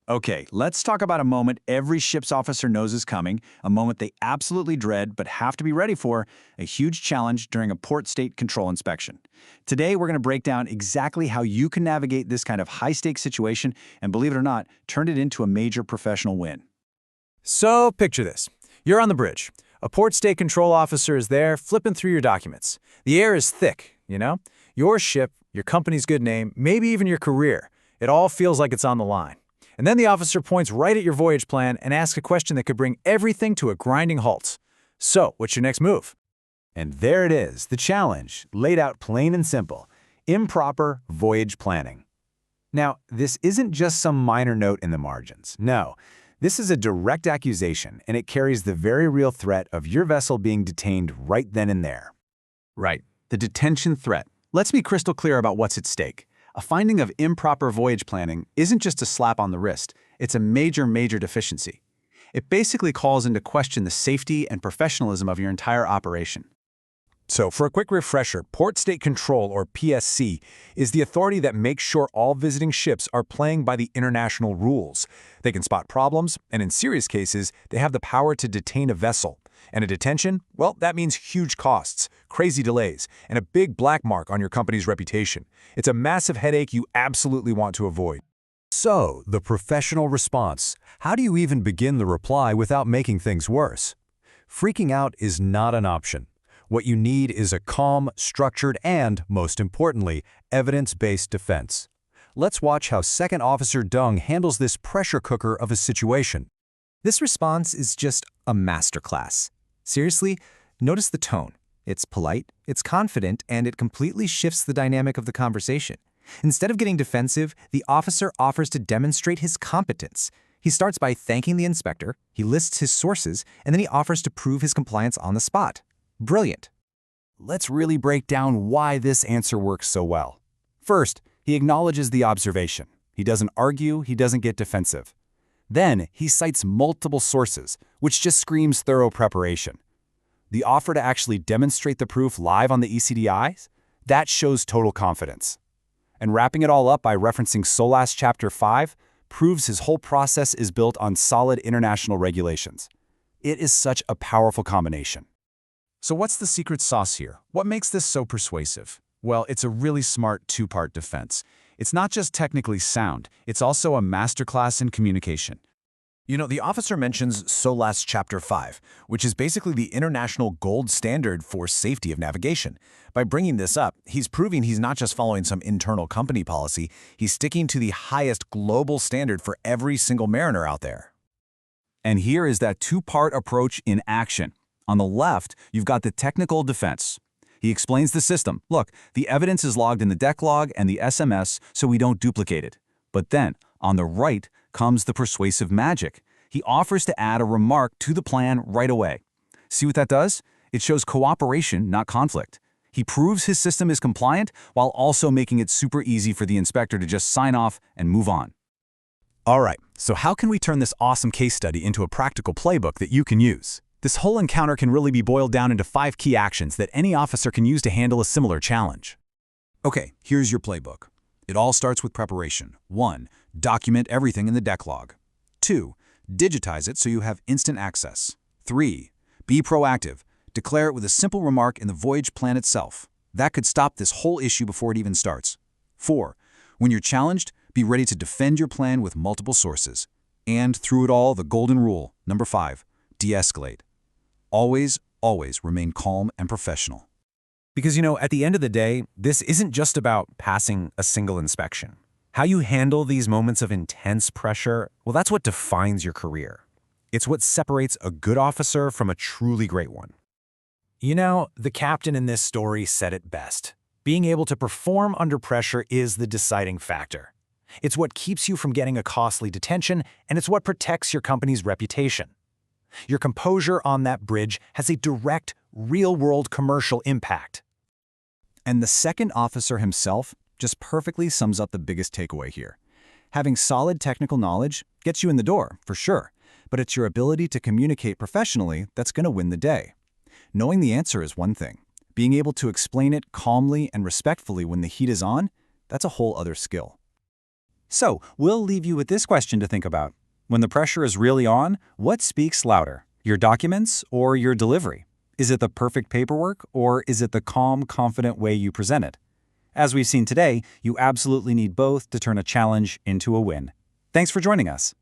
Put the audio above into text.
Okay, let's talk about a moment every ship's officer knows is coming, a moment they absolutely dread but have to be ready for, a huge challenge during a port state control inspection. Today, we're going to break down exactly how you can navigate this kind of high-stakes situation and, believe it or not, turn it into a major professional win. So, picture this. You're on the bridge. A port state control officer is there, flipping through your documents. The air is thick, you know? Your ship, your company's good name, maybe even your career. It all feels like it's on the line. And then the officer points right at your voyage plan and asks a question that could bring everything to a grinding halt. So, what's your next move? And there it is, the challenge, laid out plain and simple. Improper voyage planning. Now, this isn't just some minor note in the margins. No, this is a direct accusation, and it carries the very real threat of your vessel being detained right then and there. Right, the detention threat. Let's be crystal clear about what's at stake. A finding of improper voyage planning isn't just a slap on the wrist, it's a major deficiency. It basically calls into question the safety and professionalism of your entire operation. So, for a quick refresher, Port State Control, or PSC, is the authority that makes sure all visiting ships are playing by the international rules. They can spot problems, and in serious cases, they have the power to detain a vessel. And a detention? Well, that means huge costs, crazy delays, and a big black mark on your company's reputation. It's a massive headache you absolutely want to avoid. So, the professional response. How do you even begin the reply without making things worse? Freaking out is not an option. What you need is a calm, structured, and, most importantly, evidence-based defense. Let's watch how Second Officer Dung handles this pressure cooker of a situation. This response is just a masterclass. Seriously, notice the tone. It's polite, it's confident, and it completely shifts the dynamic of the conversation. Instead of getting defensive, the officer offers to demonstrate his competence. He starts by thanking the inspector, he lists his sources, and then he offers to prove his compliance on the spot. Brilliant. Let's really break down why this answer works so well. First, he acknowledges the observation. He doesn't argue, he doesn't get defensive. Then, he cites multiple sources, which just screams thorough preparation. The offer to actually demonstrate the proof live on the ECDIs? That shows total confidence. And wrapping it all up by referencing SOLAS Chapter 5 proves his whole process is built on solid international regulations. It is such a powerful combination. So what's the secret sauce here? What makes this so persuasive? Well, it's a really smart two-part defense. It's not just technically sound, it's also a masterclass in communication. You know, the officer mentions SOLAS Chapter 5, which is basically the international gold standard for safety of navigation. By bringing this up, he's proving he's not just following some internal company policy, he's sticking to the highest global standard for every single mariner out there. And here is that two-part approach in action. On the left, you've got the technical defense. He explains the system. Look, the evidence is logged in the deck log and the SMS, so we don't duplicate it. But then, on the right, comes the persuasive magic. He offers to add a remark to the plan right away. See what that does? It shows cooperation, not conflict. He proves his system is compliant while also making it super easy for the inspector to just sign off and move on. All right, so how can we turn this awesome case study into a practical playbook that you can use? This whole encounter can really be boiled down into 5 key actions that any officer can use to handle a similar challenge. Okay, here's your playbook. It all starts with preparation. 1. Document everything in the deck log. 2. Digitize it so you have instant access. 3. Be proactive. Declare it with a simple remark in the voyage plan itself. That could stop this whole issue before it even starts. 4. When you're challenged, be ready to defend your plan with multiple sources. And through it all, the golden rule, number 5, de-escalate. Always remain calm and professional. Because, you know, at the end of the day, this isn't just about passing a single inspection. How you handle these moments of intense pressure, well, that's what defines your career. It's what separates a good officer from a truly great one. You know, the captain in this story said it best. Being able to perform under pressure is the deciding factor. It's what keeps you from getting a costly detention, and it's what protects your company's reputation. Your composure on that bridge has a direct, real-world commercial impact. And the second officer himself just perfectly sums up the biggest takeaway here. Having solid technical knowledge gets you in the door, for sure, but it's your ability to communicate professionally that's going to win the day. Knowing the answer is one thing. Being able to explain it calmly and respectfully when the heat is on, that's a whole other skill. So, we'll leave you with this question to think about. When the pressure is really on, what speaks louder? Your documents or your delivery? Is it the perfect paperwork or is it the calm, confident way you present it? As we've seen today, you absolutely need both to turn a challenge into a win. Thanks for joining us.